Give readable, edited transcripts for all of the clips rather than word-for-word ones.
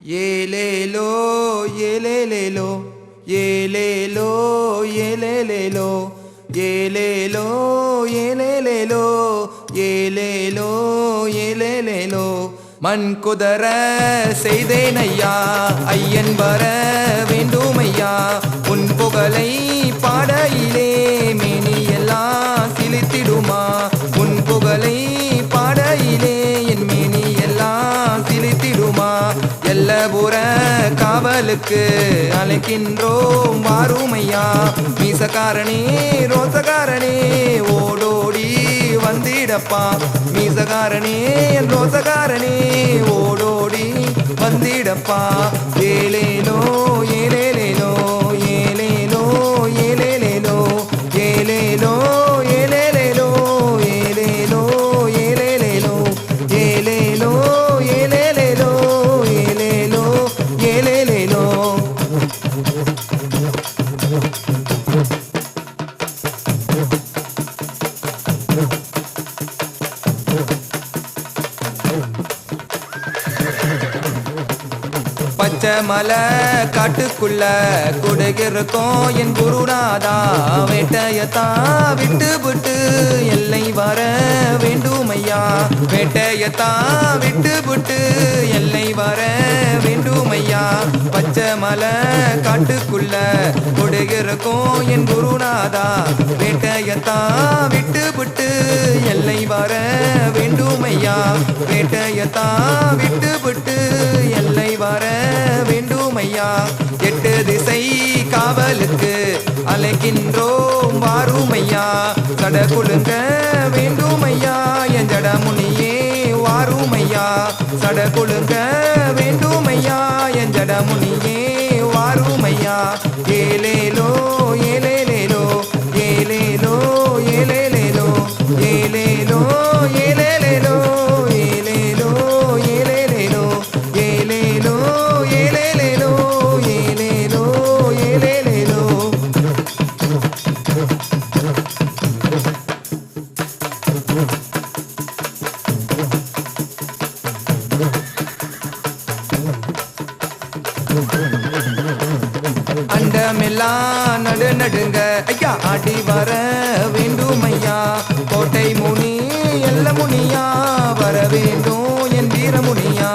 ஏலேலோ ஏலேலேலோ ஏலேலோ ஏலேலேலோ ஏலேலோ ஏலேலேலோ ஏலேலோ ஏலேலேலோ மண் குதற செய்தேனையா ஐயன் வர வேண்டுமையா உன் புகழை பாடையிலே மேனி எல்லாம் சிலித்திடுமா உன் புகழை பாடையிலே என் மேனி எல்லாம் சிலித்திடுமா எல்லபுர காவலுக்கு அழைக்கின்றோம் வாருமையா மீசக்காரனே ரோசக்காரனே ஓடோடி வந்திடப்பா மீசக்காரனே என் ரோசக்காரனே ஓடோடி வந்திடப்பா ஏலேலோ ஏலேலேலோ ஏலேலோ ஏலேலேலோ ஏலேலோ ஏலேலேலோ ஏலேலோ ஏலேலேலோ ஏலேலோ ஏலேலேலோ ஏலேலோ ஏலேலேலோ பச்சை மலை காட்டுக்குள்ள குடுகிருக்கோம் என் குருநாதா வேட்டையத்தான் விட்டு விட்டு எல்லை வர வேண்டுமையா வேட்டையத்தான் விட்டு விட்டு எல்லை வர வேண்டுமையா பச்சை மலை காட்டுக்குள்ள குடுகிருக்கோம் என் குருநாதா வேட்டையத்தான் விட்டு விட்டு எல்லை வர வேண்டுமையா வேட்டையத்தான் விட்டு விட்டு எல்லை வர வேண்டுமையா எட்டு திசை காவலுக்கு அழைக்கின்றோம் வாருமையா சடகுலுங்க வேண்டுமையா என் ஜடமுனியே வாருமையா சடகுலுங்க வேண்டுமையா என் ஜடமுனியே வாருமையா ஏலேலோ ஏலேலேலோ ஏலேலோ ஏலேலேலோ ஏலேலோ ஏலேலேலோ ஏலேலோ ஏலேலேலோ ஏலேலோ ஏலேலேலோ ஏலேலோ ஏலேலேலோ அண்டமெல்லாம் நடு நடுங்க ஐயா ஆடி வர வேண்டுமையா கோட்டை முனி எல்ல முனியா வர வேண்டும் என் வீரமுனியா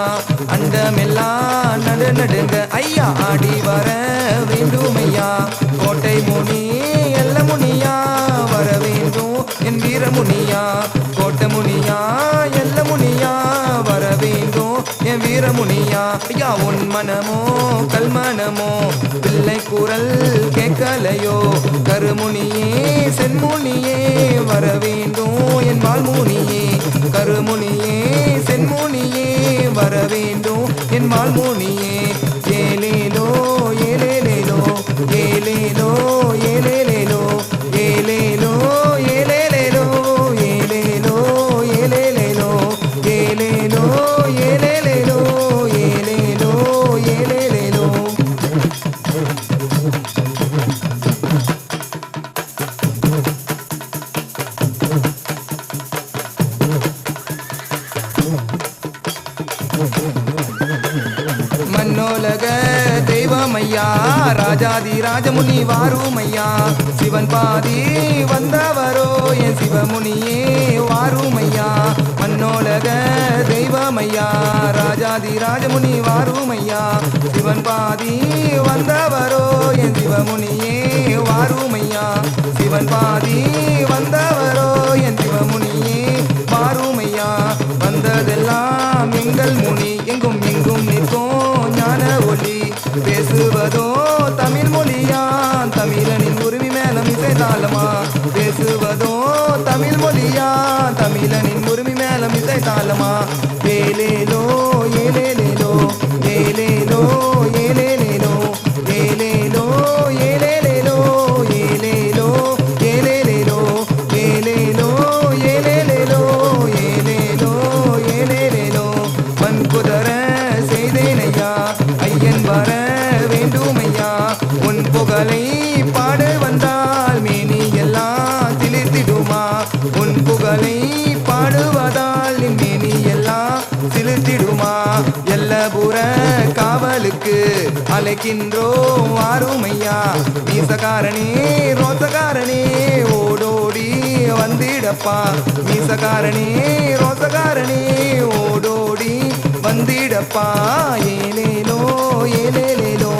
அண்டமெல்லாம் நடு நடுங்க ஐயா ஆடி வர வேண்டுமையா கோட்டை முனி எல்ல முனியா வர வேண்டும் என் வீரமுனியா கோட்டை முனியா எல்ல முனியா வர வேண்டும் என் வீரமுனியா ஐயா உன் மனமோ கல்மனமோ பிள்ளை குரல் கேட்கலையோ கருமுனியே சென்முனியே வர வேண்டும் என் வாழ்முனியே கருமுனியே சென்முனியே வர வேண்டும் என் வாழ்முனியே ஏலேலோ ஏலேலேலோ ஏலேலோ ஏலேலேலோ ஏலேலோ ஏலேலேலோ ஏலேலோ ஏலேலேலோ ஏலேலோ ஏலேலேலோ ஏலேலோ ஏலேலேலோ மன்னோலக தெய்வமையா ராஜாதி ராஜமுனி வாருமையா சிவன் பாதி வந்தவரோ என் சிவமுனியே வாருமையா மன்னோலக தெய்வமையா ராஜாதி ராஜமுனி வாருமையா சிவன் பாதி வந்தவரோ என் சிவமுனியே வாருமையா சிவன் பாதி வந்தவரோ என் சிவமுனியே வாருமையா வந்ததெல்லாம் எங்கள் முனி எங்கும் எங்கும் நிற்கும் ஞான ஒளி பேசுவதோ தமிழ் மொழியா தமிழனின் உரிமை மேலம் இசைத்தாளமா பேசுவதோ தமிழ் மொழியா தமிழனின் உரிமை மேலம் இசைத்தாளமா ஏலேலோ ஏலேலேலோ ஏலேலோ ஏலேலேலோ ஏலேலோ ஏலேலேலோ ஏலேலோ ஏலேலேலோ ஏலேலோ ஏலேலேலோ ஏலேலோ ஏலேலேலோ மண் குதற செய்தேனையா ஐயன் வர வேண்டுமையா உன் புகழை பாட வந்தால் மேனி எல்லாம் சிலிர்த்திடுமா உன் புகழை பாடுவதால் மேனி எல்லாம் சிலிர்த்திடுமா எல்லபுர காவ அருளுக்கு அழைக்கின்றோம் வாருமையா மீசக்காரனே ரோசக்காரனே ஓடோடி வந்திடப்பா மீசக்காரனே ரோசக்காரனே ஓடோடி வந்திடப்பா ஏலேலோ ஏலேலேலோ